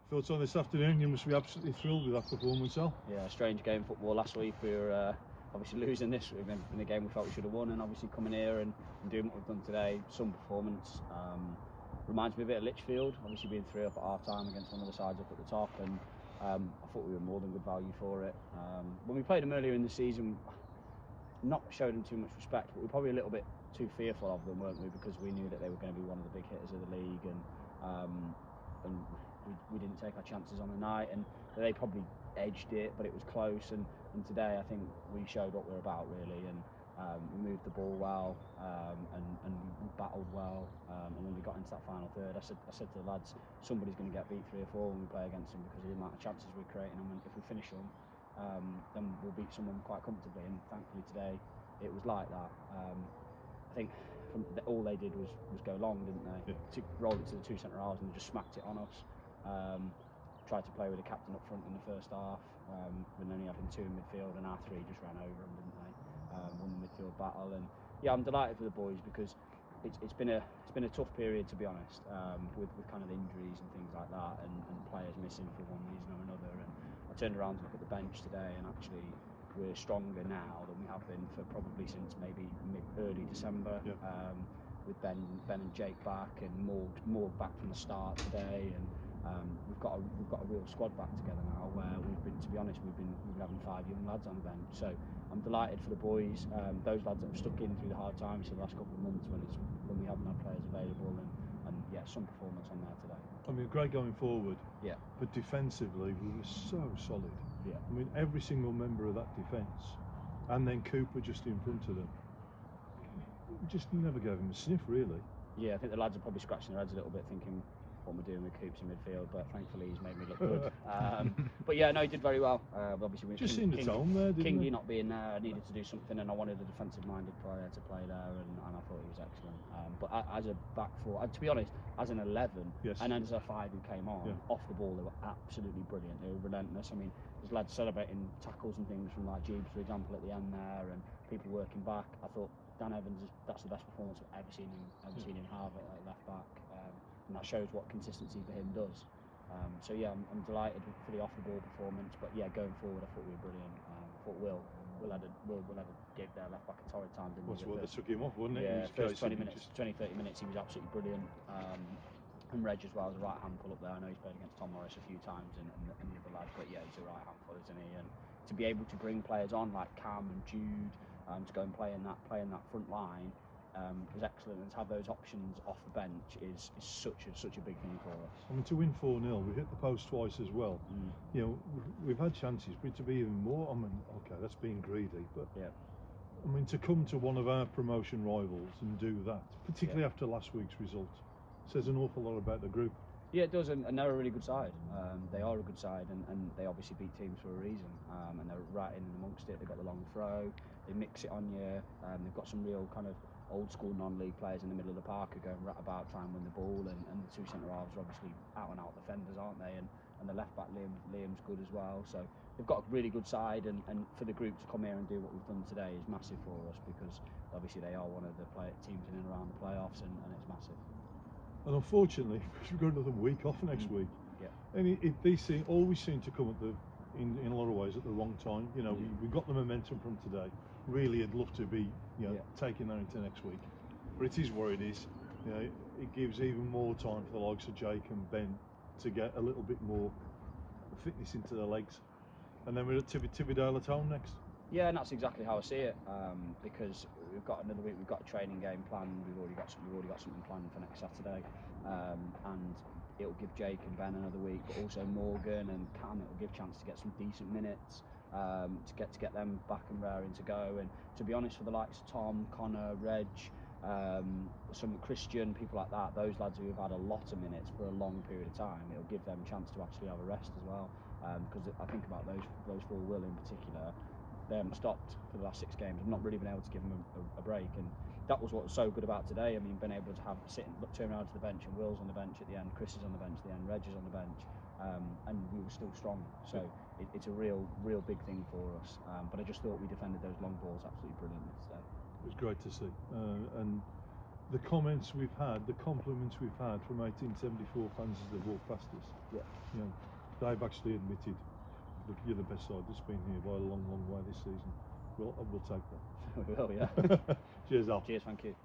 Thoughts on this afternoon? You must be absolutely thrilled with that performance, Al. Yeah, strange game football last week. We were obviously losing this in a game we felt we should have won, and obviously coming here and doing what we've done today, some performance. Reminds me a bit of Lichfield, obviously being 3 up at half time against one of the sides up at the top, and I thought we were more than good value for it. When we played them earlier in the season, not showed them too much respect, but we were probably a little bit too fearful of them, weren't we? Because we knew that they were going to be one of the big hitters of the league, and we didn't take our chances on the night, and they probably edged it, but it was close. And today, I think we showed what we're about, really, and we moved the ball well, and we battled well. And when we got into that final third, I said to the lads, somebody's going to get beat 3 or 4 when we play against them, because of the amount of chances we're creating, and if we finish them, then we'll beat someone quite comfortably. And thankfully today, it was like that. I think all they did was go long, didn't they? Yeah. Rolled it to the 2 centre halves and just smacked it on us. Tried to play with the captain up front in the first half, when only having 2 in midfield, and our 3 just ran over them, didn't they? Won the midfield battle, and yeah, I'm delighted for the boys, because it's been a tough period, to be honest, with kind of injuries and things like that, and players missing for one reason or another. And I turned around to look at the bench today, and actually we're stronger now than we have been for probably since maybe early December. Yeah. With Ben and Jake back, and Morg back from the start today, and we've got a real squad back together now, where we've been having 5 young lads on the bench. So I'm delighted for the boys, those lads that have stuck in through the hard times for the last couple of months when we haven't had players available, and yeah, some performance on there today. I mean, great going forward. Yeah. But defensively, we were so solid. Yeah. I mean, every single member of that defence, and then Cooper just in front of them. We just never gave him a sniff, really. Yeah, I think the lads are probably scratching their heads a little bit, thinking what we're doing with Coops in midfield, but thankfully he's made me look good. But yeah, no, he did very well. Obviously, just seemed at home there, didn't he? Kingy not being there, I needed to do something, and I wanted a defensive-minded player to play there, and I thought he was excellent. But as a back four, to be honest, as an 11, yes, and as a 5 who came on, yeah, off the ball, they were absolutely brilliant. They were relentless. I mean, there's lads celebrating tackles and things from like Jeeves, for example, at the end there, and people working back. I thought Dan Evans, that's the best performance I've ever seen him have at left back. And that shows what consistency for him does. So yeah, I'm delighted for the off-the-ball performance. But yeah, going forward, I thought we were brilliant. I thought Will had a gig there left back at torrid time, didn't he? Well, they took him off, wouldn't it? Yeah, first 20 minutes, 30 minutes, he was absolutely brilliant. And Reg as well, is a right handful up there. I know he's played against Tom Morris a few times and the other lads, but yeah, he's a right handful, isn't he? And to be able to bring players on like Cam and Jude, to go and play in that front line, was excellent, and to have those options off the bench is such a big thing for us. I mean, to win 4-0, we hit the post twice as well. You know, we've had chances, but to be even more, I mean, okay, that's being greedy, but yeah, I mean, to come to one of our promotion rivals and do that, particularly after last week's result, says an awful lot about the group. Yeah, it does, and they're a really good side. They are a good side, and they obviously beat teams for a reason. And they're right in amongst it. They've got the long throw, they mix it on you. They've got some real kind of old school non-league players in the middle of the park who go and rat about, try and win the ball, and the 2 centre halves are obviously out and out defenders, aren't they? And the left back Liam's good as well. So they've got a really good side, and for the group to come here and do what we've done today is massive for us, because obviously they are one of the teams in and around the playoffs, and it's massive. And unfortunately, we've got another week off next week. Yeah. And these things always seem to come at in a lot of ways at the wrong time. You know, we got the momentum from today. Really, I'd love to be, taking that into next week. But it is what it is. You know, it gives even more time for the likes of Jake and Ben to get a little bit more fitness into their legs. And then we're at Tibbydale at home next. Yeah, and that's exactly how I see it. Because we've got another week, we've got a training game planned. We've already got something planned for next Saturday, and it'll give Jake and Ben another week, but also Morgan and Cam. It'll give chance to get some decent minutes, to get them back and raring to go. And to be honest, for the likes of Tom, Connor, Reg, some Christian, people like that, those lads who have had a lot of minutes for a long period of time, it'll give them a chance to actually have a rest as well. Because I think about those 4 Will in particular. They haven't stopped for the last 6 games. I've not really been able to give them a break, and that was what was so good about today. I mean, being able to turn around to the bench, and Will's on the bench at the end, Chris is on the bench at the end, Reg is on the bench, and we were still strong. So it's a real big thing for us. But I just thought we defended those long balls absolutely brilliantly today. It was great to see, and the comments we've had, the compliments we've had from 1874 fans as they've walked past us. Yeah. You know, they've actually admitted that you're the best side that's been here by a long, long way this season. We'll take that. We will, yeah. Cheers, Al. Cheers, thank you.